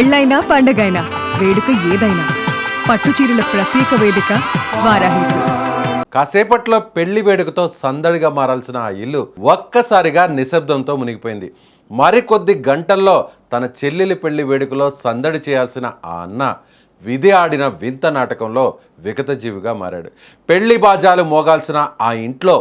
పెళ్ళైనా పండగైనా వేడుక ఏదైనా పట్టుచీరల ప్రత్యేక వేదిక వారాహి సిల్క్స్. కాసేపట్లో పెళ్లి వేడుకతో సందడిగా మారాల్సిన ఆ ఇల్లు ఒక్కసారిగా నిశ్శబ్దంతో మునిగిపోయింది. మరికొద్ది గంటల్లో తన చెల్లెలి పెళ్లి వేడుకలో సందడి చేయాల్సిన ఆ అన్న విధి ఆడిన వింత నాటకంలో విగతజీవిగా మారాడు. పెళ్లి బాజాలు మోగాల్సిన ఆ ఇంట్లో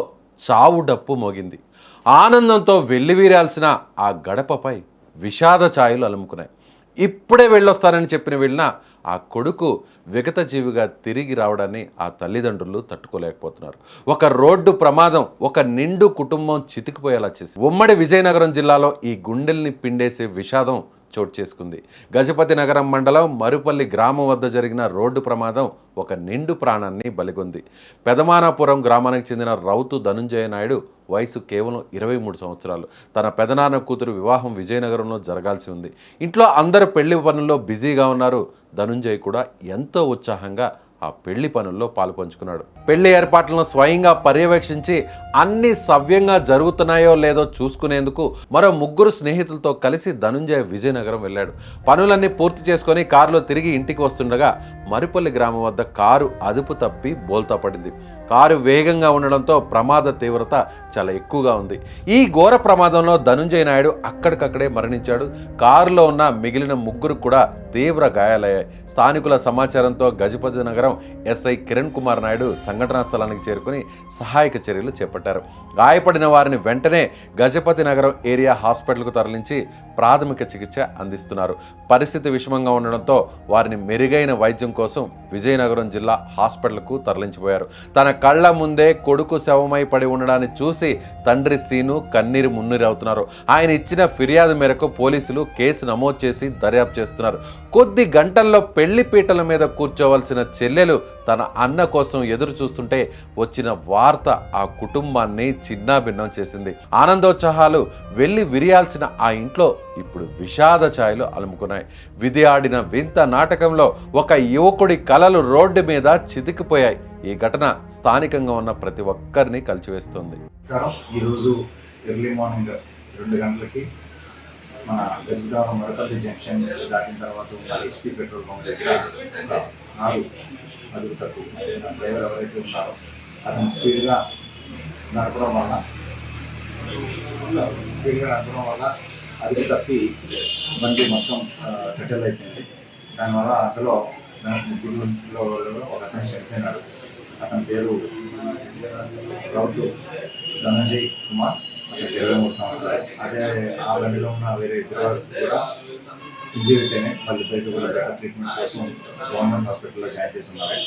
చావు డప్పు మోగింది. ఆనందంతో వెల్లివీరాల్సిన ఆ గడపపై విషాద ఛాయలు అలుముకున్నాయి. ఇప్పుడే వెళ్ళొస్తానని చెప్పిన వెళ్ళిన ఆ కొడుకు విగతజీవిగా తిరిగి రావడాన్ని ఆ తల్లిదండ్రులు తట్టుకోలేకపోతున్నారు. ఒక రోడ్డు ప్రమాదం ఒక నిండు కుటుంబం చితికిపోయేలా చేసి ఉమ్మడి విజయనగరం జిల్లాలో ఈ గుండెల్ని పిండేసే విషాదం చోటు చేసుకుంది. గజపతి నగరం మండలం మరుపల్లి గ్రామం వద్ద జరిగిన రోడ్డు ప్రమాదం ఒక నిండు ప్రాణాన్ని బలిగొంది. పెదమానాపురం గ్రామానికి చెందిన రౌతు ధనుంజయ నాయుడు వయసు కేవలం 23 సంవత్సరాలు. తన పెదనాన్న కూతురు వివాహం విజయనగరంలో జరగాల్సి ఉంది. ఇంట్లో అందరు పెళ్లి పనుల్లో బిజీగా ఉన్నారు. ధనుంజయ్ కూడా ఎంతో ఉత్సాహంగా ఆ పెళ్లి పనుల్లో పాలుపంచుకున్నాడు. పెళ్లి ఏర్పాట్లను స్వయంగా పర్యవేక్షించి అన్ని సవ్యంగా జరుగుతున్నాయో లేదో చూసుకునేందుకు మరో 3 స్నేహితులతో కలిసి ధనుంజయ్ విజయనగరం వెళ్ళాడు. పనులన్నీ పూర్తి చేసుకొని కారులో తిరిగి ఇంటికి వస్తుండగా మరుపల్లి గ్రామం వద్ద కారు అదుపు తప్పి బోల్తా పడింది. కారు వేగంగా ఉండడంతో ప్రమాద తీవ్రత చాలా ఎక్కువగా ఉంది. ఈ ఘోర ప్రమాదంలో ధనుంజయ నాయుడు అక్కడికక్కడే మరణించాడు. కారులో ఉన్న మిగిలిన 3 కూడా తీవ్ర గాయాలయ్యాయి. స్థానికుల సమాచారంతో గజపతి నగరం ఎస్ఐ కిరణ్ కుమార్ నాయుడు సంఘటనా స్థలానికి చేరుకుని సహాయక చర్యలు చేపట్టారు. గాయపడిన వారిని వెంటనే గజపతి నగరం ఏరియా హాస్పిటల్కు తరలించి ప్రాథమిక చికిత్స అందిస్తున్నారు. పరిస్థితి విషమంగా ఉండడంతో వారిని మెరుగైన వైద్యం కోసం విజయనగరం జిల్లా హాస్పిటల్కు తరలించిపోయారు. తన కళ్ల ముందే కొడుకు శవమై పడి ఉండడాన్ని చూసి తండ్రి సీను కన్నీరు మున్నీరవుతున్నారు. ఆయన ఇచ్చిన ఫిర్యాదు మేరకు పోలీసులు కేసు నమోదు చేసి దర్యాప్తు చేస్తున్నారు. కొద్ది గంటల్లో పెళ్లి పీటల మీద కూర్చోవలసిన చెల్లెలు తన అన్న కోసం ఎదురు చూస్తుంటే వచ్చిన వార్త ఆ కుటుంబాన్ని చిన్నాభిన్నం చేసింది. ఆనందోత్సాహాలు వెళ్ళి విరియాల్సిన ఆ ఇంట్లో ఇప్పుడు విషాద ఛాయలు అలుముకున్నాయి. విధి ఆడిన వింత నాటకంలో ఒక యువకుడి కలలు రోడ్డు మీద చితికిపోయాయి. ఈ ఘటన స్థానికంగా ఉన్న ప్రతి ఒక్కరిని కలిచివేస్తుంది. ఈరోజు ఎర్లీ మార్నింగ్ 2 గంటలకి మన గజపతి మరపల్లి జంక్షన్ దాటిన తర్వాత ఉన్న హెచ్పి పెట్రోల్ పంప్ దగ్గర ఒక కారు అదుపు తప్పి డ్రైవర్ ఎవరైతే ఉన్నారో అతను స్పీడ్గా నడపడం వల్ల అదుపు తప్పి బండి మొత్తం పెట్రోల్ అయిపోయింది. దానివల్ల అందులో 3 ఒక అతను చనిపోయినాడు. అతని పేరు రౌతు ధనంజయ్ కుమార్, 23 సంవత్సరాలు. అదే ఆ బండిలో ఉన్న వేరే 2 కూడా ఇంజరీస్ అయినాయి. వాళ్ళిద్దరికి కూడా బెటర్ ట్రీట్మెంట్ కోసం గవర్నమెంట్ హాస్పిటల్లో జాయిన్ చేసి ఉన్నారు.